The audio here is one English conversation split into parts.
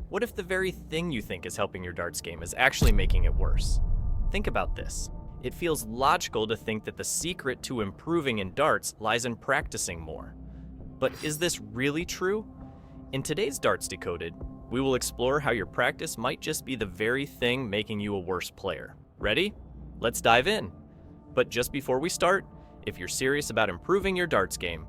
What if the very thing you think is helping your darts game is actually making it worse? Think about this. It feels logical to think that the secret to improving in darts lies in practicing more. But is this really true? In today's Darts Decoded, we will explore how your practice might just be the very thing making you a worse player. Ready? Let's dive in. But just before we start, if you're serious about improving your darts game,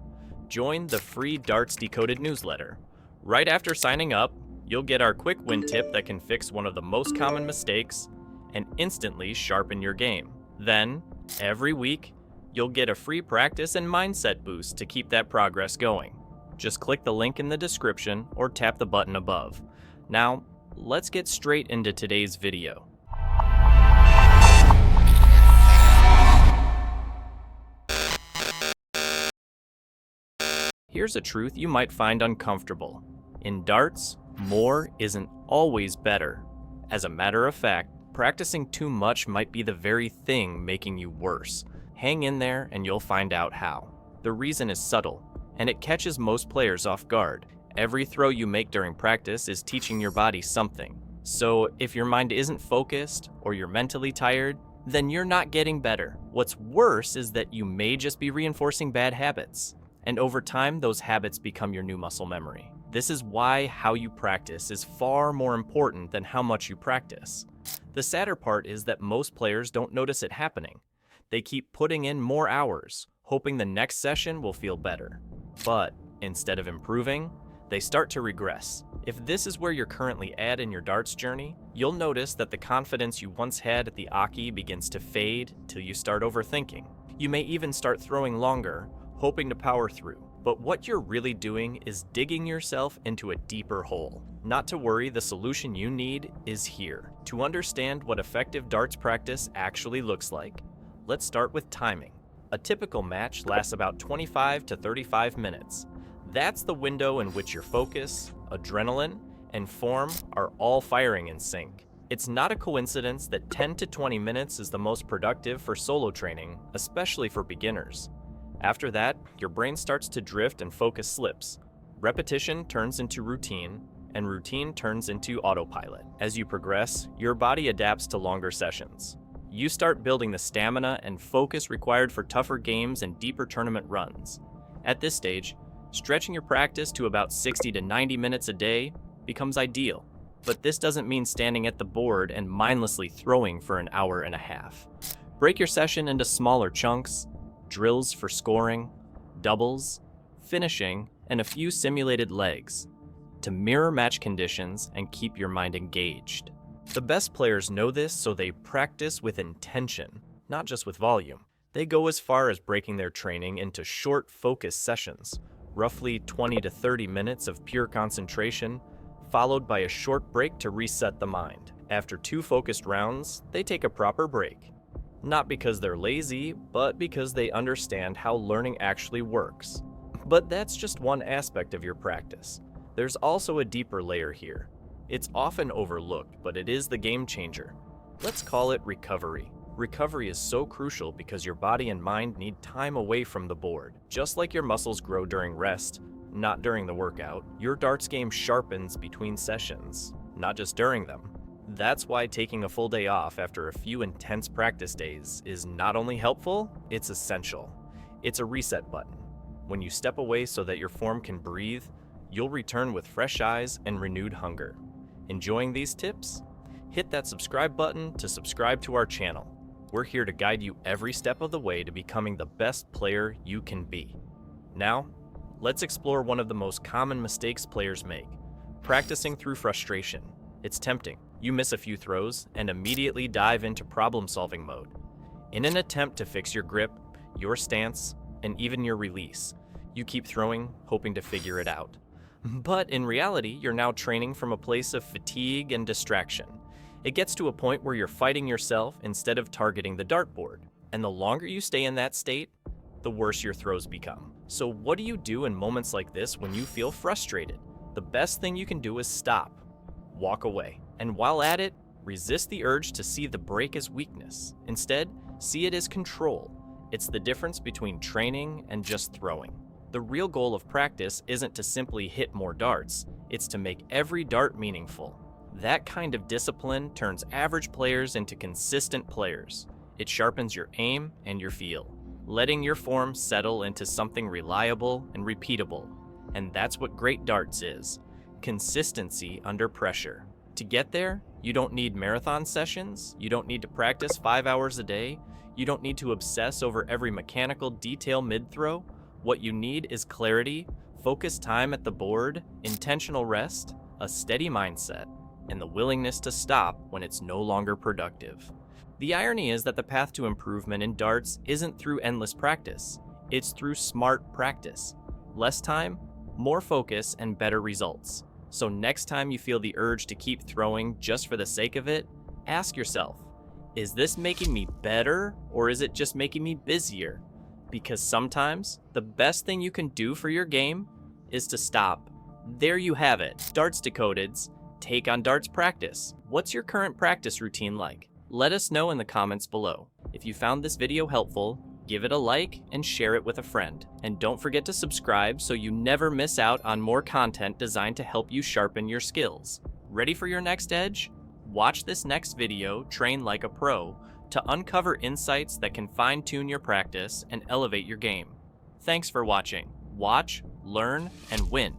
join the free Darts Decoded newsletter. Right after signing up, you'll get our quick win tip that can fix one of the most common mistakes and instantly sharpen your game. Then, every week, you'll get a free practice and mindset boost to keep that progress going. Just click the link in the description or tap the button above. Now, let's get straight into today's video. Here's a truth you might find uncomfortable. In darts, more isn't always better. As a matter of fact, practicing too much might be the very thing making you worse. Hang in there and you'll find out how. The reason is subtle, and it catches most players off guard. Every throw you make during practice is teaching your body something. So if your mind isn't focused or you're mentally tired, then you're not getting better. What's worse is that you may just be reinforcing bad habits. And over time, those habits become your new muscle memory. This is why how you practice is far more important than how much you practice. The sadder part is that most players don't notice it happening. They keep putting in more hours, hoping the next session will feel better. But instead of improving, they start to regress. If this is where you're currently at in your darts journey, you'll notice that the confidence you once had at the 𝗂𝘂𝘀𝗶𝗲𝘀 begins to fade till you start overthinking. You may even start throwing longer, hoping to power through. But what you're really doing is digging yourself into a deeper hole. Not to worry, the solution you need is here. To understand what effective darts practice actually looks like, let's start with timing. A typical match lasts about 25 to 35 minutes. That's the window in which your focus, adrenaline, and form are all firing in sync. It's not a coincidence that 10 to 20 minutes is the most productive for solo training, especially for beginners. After that, your brain starts to drift and focus slips. Repetition turns into routine, and routine turns into autopilot. As you progress, your body adapts to longer sessions. You start building the stamina and focus required for tougher games and deeper tournament runs. At this stage, stretching your practice to about 60 to 90 minutes a day becomes ideal. But this doesn't mean standing at the board and mindlessly throwing for an hour and a half. Break your session into smaller chunks, drills for scoring, doubles, finishing, and a few simulated legs to mirror match conditions and keep your mind engaged. The best players know this, so they practice with intention, not just with volume. They go as far as breaking their training into short, focused sessions, roughly 20 to 30 minutes of pure concentration, followed by a short break to reset the mind. After 2 focused rounds, they take a proper break. Not because they're lazy, but because they understand how learning actually works. But that's just one aspect of your practice. There's also a deeper layer here. It's often overlooked, but it is the game changer. Let's call it recovery. Recovery is so crucial because your body and mind need time away from the board. Just like your muscles grow during rest, not during the workout, your darts game sharpens between sessions, not just during them. That's why taking a full day off after a few intense practice days is not only helpful, it's essential. It's a reset button. When you step away so that your form can breathe, you'll return with fresh eyes and renewed hunger. Enjoying these tips? Hit that subscribe button to subscribe to our channel. We're here to guide you every step of the way to becoming the best player you can be. Now, let's explore one of the most common mistakes players make: practicing through frustration. It's tempting. You miss a few throws and immediately dive into problem-solving mode. In an attempt to fix your grip, your stance, and even your release, you keep throwing, hoping to figure it out. But in reality, you're now training from a place of fatigue and distraction. It gets to a point where you're fighting yourself instead of targeting the dartboard. And the longer you stay in that state, the worse your throws become. So what do you do in moments like this when you feel frustrated? The best thing you can do is stop. Walk away. And while at it, resist the urge to see the break as weakness. Instead, see it as control. It's the difference between training and just throwing. The real goal of practice isn't to simply hit more darts, it's to make every dart meaningful. That kind of discipline turns average players into consistent players. It sharpens your aim and your feel, letting your form settle into something reliable and repeatable. And that's what great darts is: consistency under pressure. To get there, you don't need marathon sessions, you don't need to practice 5 hours a day, you don't need to obsess over every mechanical detail mid-throw. What you need is clarity, focused time at the board, intentional rest, a steady mindset, and the willingness to stop when it's no longer productive. The irony is that the path to improvement in darts isn't through endless practice, it's through smart practice. Less time, more focus, and better results. So next time you feel the urge to keep throwing just for the sake of it, ask yourself, is this making me better or is it just making me busier? Because sometimes the best thing you can do for your game is to stop. There you have it, Darts Decoded's take on darts practice. What's your current practice routine like? Let us know in the comments below. If you found this video helpful, give it a like and share it with a friend. And don't forget to subscribe so you never miss out on more content designed to help you sharpen your skills. Ready for your next edge? Watch this next video, Train Like a Pro, to uncover insights that can fine-tune your practice and elevate your game. Thanks for watching. Watch, learn, and win.